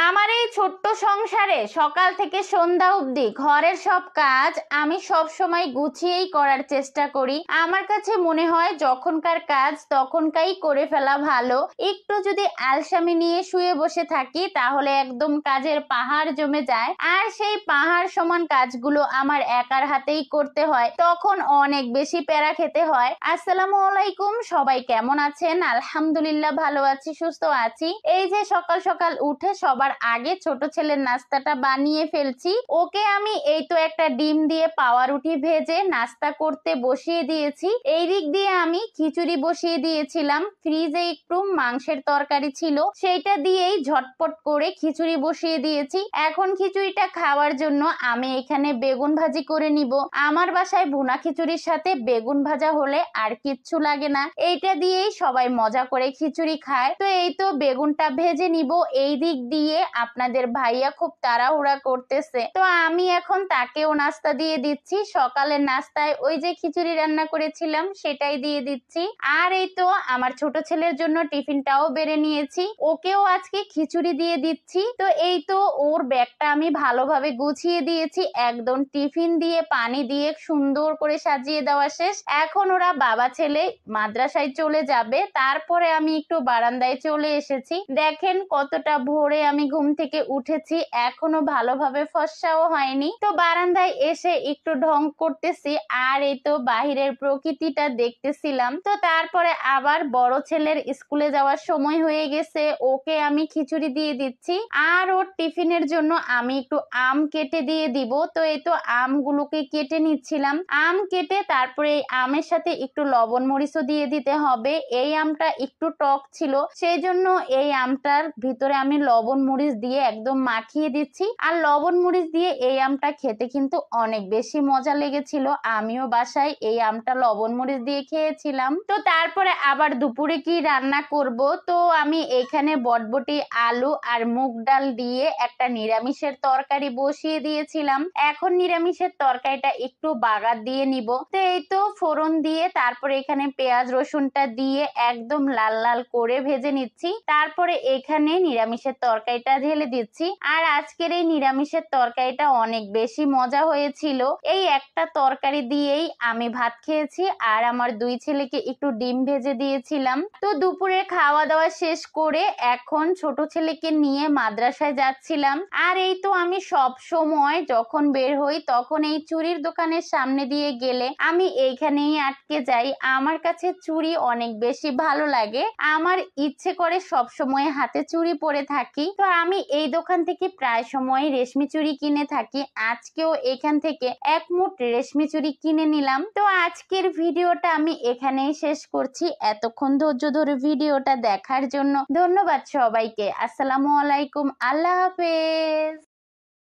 আমার এই ছোট্ট সংসারে সকাল থেকে সন্ধ্যা অবধি ঘরের সব কাজ আমি সব সময় গুছিয়েই করার চেষ্টা করি। আমার কাছে মনে হয় যখনকার কাজ তখনকারই করে ফেলা ভালো। একটু যদি আলসামি নিয়ে শুয়ে বসে থাকি তাহলে একদম কাজের পাহাড় জমে যায়, আর সেই পাহাড় সমান কাজগুলো আমার একার হাতেই করতে হয়, তখন অনেক বেশি প্যারা খেতে হয়। আসসালামু আলাইকুম, সবাই কেমন আছেন? আলহামদুলিল্লাহ ভালো আছি, সুস্থ আছি। এই যে সকাল সকাল উঠে সবার আগে ছোট ছেলের নাস্তাটা বানিয়ে ফেলছি। ওকে আমি এই তো একটা ডিম দিয়ে পাউরুটি ভেজে নাস্তা করতে বসিয়ে দিয়েছি। এই দিক দিয়ে আমি খিচুড়ি বসিয়ে দিয়েছিলাম। ফ্রিজে একটু মাংসের তরকারি ছিল, সেইটা দিয়েই ঝটপট করে খিচুড়ি বসিয়ে দিয়েছি। এখন খিচুড়িটা খাওয়ার জন্য আমি এখানে বেগুন ভাজি করে নিব। আমার বাসায় ভুনা খিচুড়ির সাথে বেগুন ভাজা হলে আর কিচ্ছু লাগে না, এইটা দিয়েই সবাই মজা করে খিচুড়ি খায়। তো এই তো বেগুনটা ভেজে নিব। এই দিক দিয়ে আপনাদের ভাইয়া খুব তাড়াহুড়া করতেছে, তো আমি এখন তাকেও নাস্তা দিয়ে দিচ্ছি। সকালের নাস্তায় ওই যে খিচুড়ি রান্না করেছিলাম সেটাই দিয়ে দিচ্ছি। আর এই তো আমার ছোট ছেলের জন্য টিফিনটাও বেড়ে নিয়েছি, ওকেও আজকে খিচুড়ি দিয়ে দিচ্ছি। তো এই তো ওর ব্যাগটা আমি ভালোভাবে গুছিয়ে দিয়েছি, একদম টিফিন দিয়ে পানি দিয়ে সুন্দর করে সাজিয়ে দেওয়া শেষ। এখন ওরা বাবা ছেলে মাদ্রাসায় চলে যাবে, তারপরে আমি একটু বারান্দায় চলে এসেছি। দেখেন কতটা ভোরে আমি ঘুম থেকে উঠেছি, এখনো ভালোভাবে ফর্সাও হয়নি। তো বারান্দায় এসে একটু ঢং করতেছি, আর এই তো বাহিরের প্রকৃতিটা দেখতেছিলাম। তো তারপরে আবার বড় ছেলের স্কুলে যাওয়ার সময় হয়ে গেছে, ওকে আমি খিচুড়ি দিয়ে দিচ্ছি। আর ওর টিফিনের জন্য আমি একটু আম কেটে দিয়ে দিব। তো এই তো আমগুলোকে কেটে নিচ্ছিলাম। আম কেটে তারপরে এই আমের সাথে একটু লবণ মরিচও দিয়ে দিতে হবে। এই আমটা একটু টক ছিল, সেই জন্য এই আমটার ভিতরে আমি লবণ মরিচ দিয়ে একদম মাখিয়ে দিচ্ছি। আর লবণ মরিচ দিয়ে এই আমটা খেতে কিন্তু অনেক বেশি মজা লেগেছিল। আমিও বাসায় এই আমটা লবণ মরিচ দিয়ে খেয়েছিলাম। তো তারপরে আবার দুপুরে কি রান্না করব, তো আমি এখানে বটবটি আলু আর মুগ ডাল দিয়ে একটা নিরামিষের তরকারি বসিয়ে দিয়েছিলাম। এখন নিরামিষের তরকারিটা একটু বাগার দিয়ে নিব। তো এই তো ফোড়ন দিয়ে তারপরে এখানে পেঁয়াজ রসুনটা দিয়ে একদম লাল লাল করে ভেজে নিচ্ছি। তারপরে এখানে নিরামিষের তরকারিটা ঢেলে দিচ্ছি। আর আজকের এই নিরামিষের তরকারিটা অনেক বেশি মজা হয়েছিল। এই একটা তরকারি দিয়েই আমি ভাত খেয়েছি, আর আমার দুই ছেলেকে একটু ডিম ভেজে দিয়েছিলাম। তো দুপুরে খাওয়া দাওয়া শেষ করে এখন ছোট ছেলেকে নিয়ে মাদ্রাসায় যাচ্ছিলাম। আর এই তো আমি সব সময় যখন বের হই তখন এই চুড়ির দোকানের সামনে দিয়ে গেলে আমি এইখানেই আটকে যাই। আমার কাছে চুড়ি অনেক বেশি ভালো লাগে, আমার ইচ্ছে করে সব সময় হাতে চুড়ি পরে থাকি। তো আমি এই দোকান থেকে প্রায় সময় রেশমি চুড়ি কিনে থাকি। আজকেও এখান থেকে এক মুঠ রেশমি চুড়ি কিনে নিলাম। তো আজকের ভিডিওটা আমি এখানেই শেষ করছি। এতক্ষণ ধৈর্য ধরে ভিডিওটা দেখার জন্য ধন্যবাদ সবাইকে। আসসালামু আলাইকুম, আল্লাহ হাফেজ।